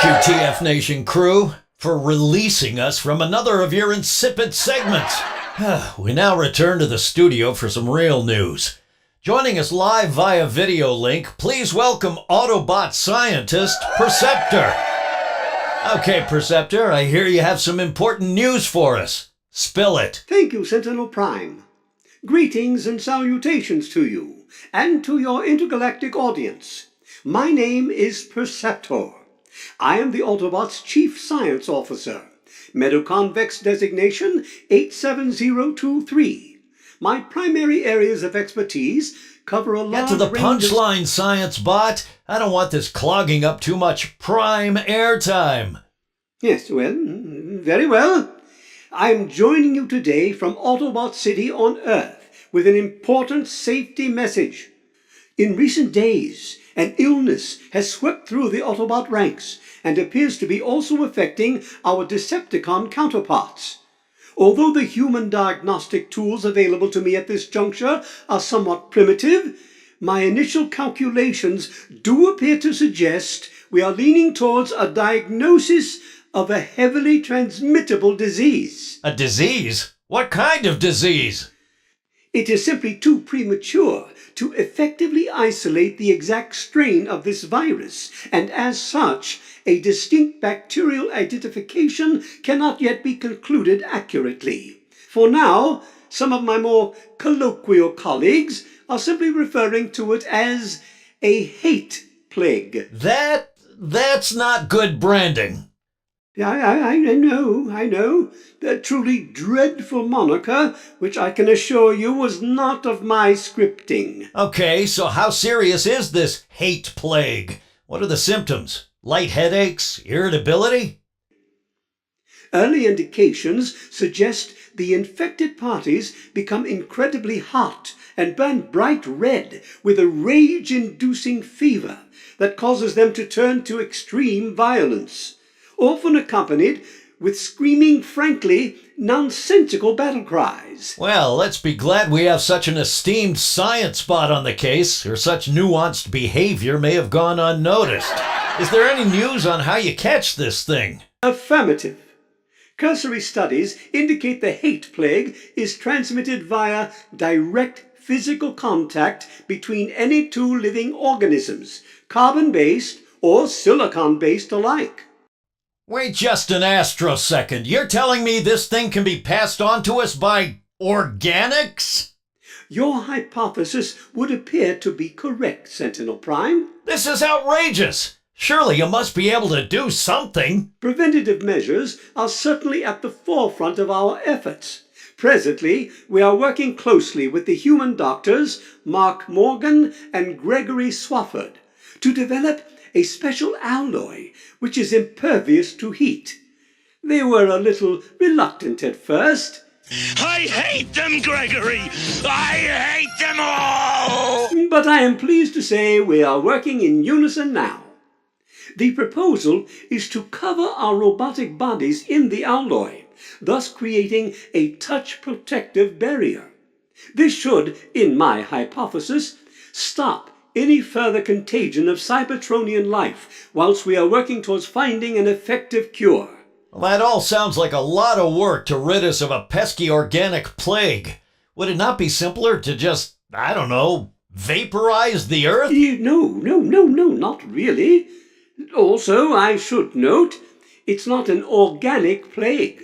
Thank you, TFNation crew, for releasing us from another of your insipid segments. We now return to the studio for some real news. Joining us live via video link, please welcome Autobot scientist Perceptor. Okay, Perceptor, I hear you have some important news for us. Spill it. Thank you, Sentinel Prime. Greetings and salutations to you, and to your intergalactic audience. My name is Perceptor. I am the Autobot's Chief Science Officer, Metaconvex designation 87023. My primary areas of expertise cover a large Get to the range punchline, Science Bot. I don't want this clogging up too much prime airtime. Yes, well, very well. I'm joining you today from Autobot City on Earth with an important safety message. In recent days, an illness has swept through the Autobot ranks and appears to be also affecting our Decepticon counterparts. Although the human diagnostic tools available to me at this juncture are somewhat primitive, my initial calculations do appear to suggest we are leaning towards a diagnosis of a heavily transmittable disease. A disease? What kind of disease? It is simply too premature to effectively isolate the exact strain of this virus, and as such, a distinct bacterial identification cannot yet be concluded accurately. For now, some of my more colloquial colleagues are simply referring to it as a hate plague. That's not good branding. I know. That truly dreadful moniker, which I can assure you was not of my scripting. Okay, so how serious is this hate plague? What are the symptoms? Light headaches? Irritability? Early indications suggest the infected parties become incredibly hot and burn bright red with a rage-inducing fever that causes them to turn to extreme violence, often accompanied with screaming, frankly, nonsensical battle cries. Well, let's be glad we have such an esteemed science spot on the case, or such nuanced behavior may have gone unnoticed. Is there any news on how you catch this thing? Affirmative. Cursory studies indicate the hate plague is transmitted via direct physical contact between any two living organisms, carbon-based or silicon-based alike. Wait just an astrosecond. You're telling me this thing can be passed on to us by organics? Your hypothesis would appear to be correct, Sentinel Prime. This is outrageous. Surely you must be able to do something. Preventative measures are certainly at the forefront of our efforts. Presently, we are working closely with the human doctors, Mark Morgan and Gregory Swafford, to develop a special alloy which is impervious to heat. They were a little reluctant at first. I hate them, Gregory! I hate them all! But I am pleased to say we are working in unison now. The proposal is to cover our robotic bodies in the alloy, thus creating a touch protective barrier. This should, in my hypothesis, stop any further contagion of Cybertronian life whilst we are working towards finding an effective cure. Well, that all sounds like a lot of work to rid us of a pesky organic plague. Would it not be simpler to just, I don't know, vaporize the Earth? No, not really. Also, I should note, it's not an organic plague.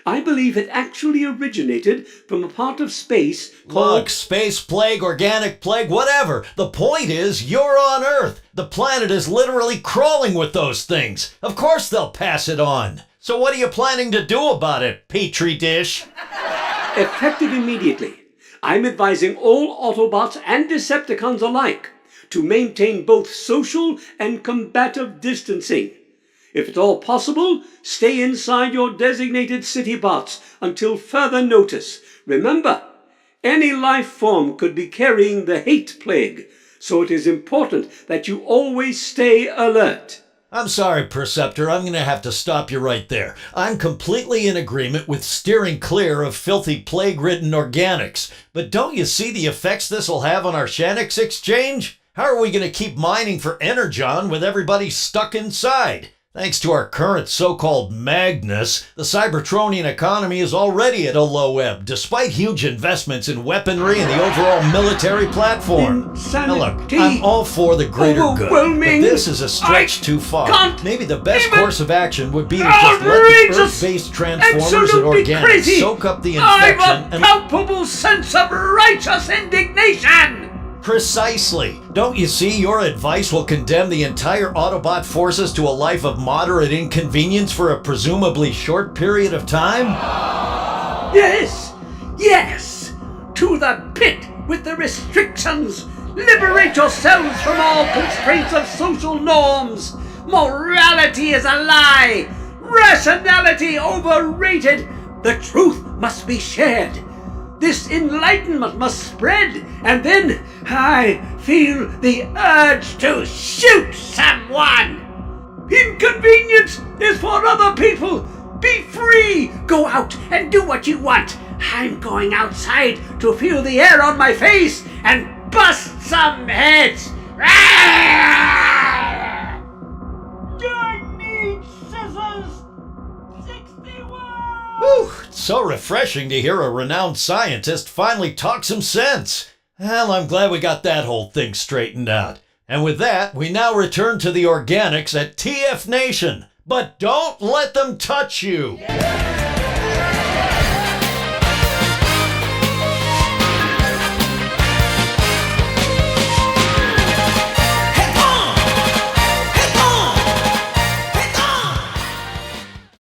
I believe it actually originated from a part of space called... Look, space plague, organic plague, whatever. The point is, you're on Earth. The planet is literally crawling with those things. Of course they'll pass it on. So what are you planning to do about it, Petri dish? Effective immediately. I'm advising all Autobots and Decepticons alike to maintain both social and combative distancing. If at all possible, stay inside your designated city bots until further notice. Remember, any life form could be carrying the hate plague, so it is important that you always stay alert. I'm sorry, Perceptor, I'm going to have to stop you right there. I'm completely in agreement with steering clear of filthy plague-ridden organics, but don't you see the effects this will have on our Stanix exchange? How are we going to keep mining for Energon with everybody stuck inside? Thanks to our current so-called Magnus, the Cybertronian economy is already at a low ebb, despite huge investments in weaponry and the overall military platform. Now look, I'm all for the greater good, but this is a stretch too far. Maybe the best course of action would be to just let the Earth-based transformers and organics soak up the infection and... palpable sense of righteous indignation! Precisely. Don't you see your advice will condemn the entire Autobot forces to a life of moderate inconvenience for a presumably short period of time? Yes! Yes! To the pit with the restrictions! Liberate yourselves from all constraints of social norms! Morality is a lie! Rationality overrated! The truth must be shared! This enlightenment must spread, and then I feel the urge to shoot someone! Inconvenience is for other people! Be free! Go out and do what you want! I'm going outside to feel the air on my face and bust some heads! I need scissors! 61! Whew, it's so refreshing to hear a renowned scientist finally talk some sense. Well, I'm glad we got that whole thing straightened out. And with that, we now return to the organics at TFNation. But don't let them touch you!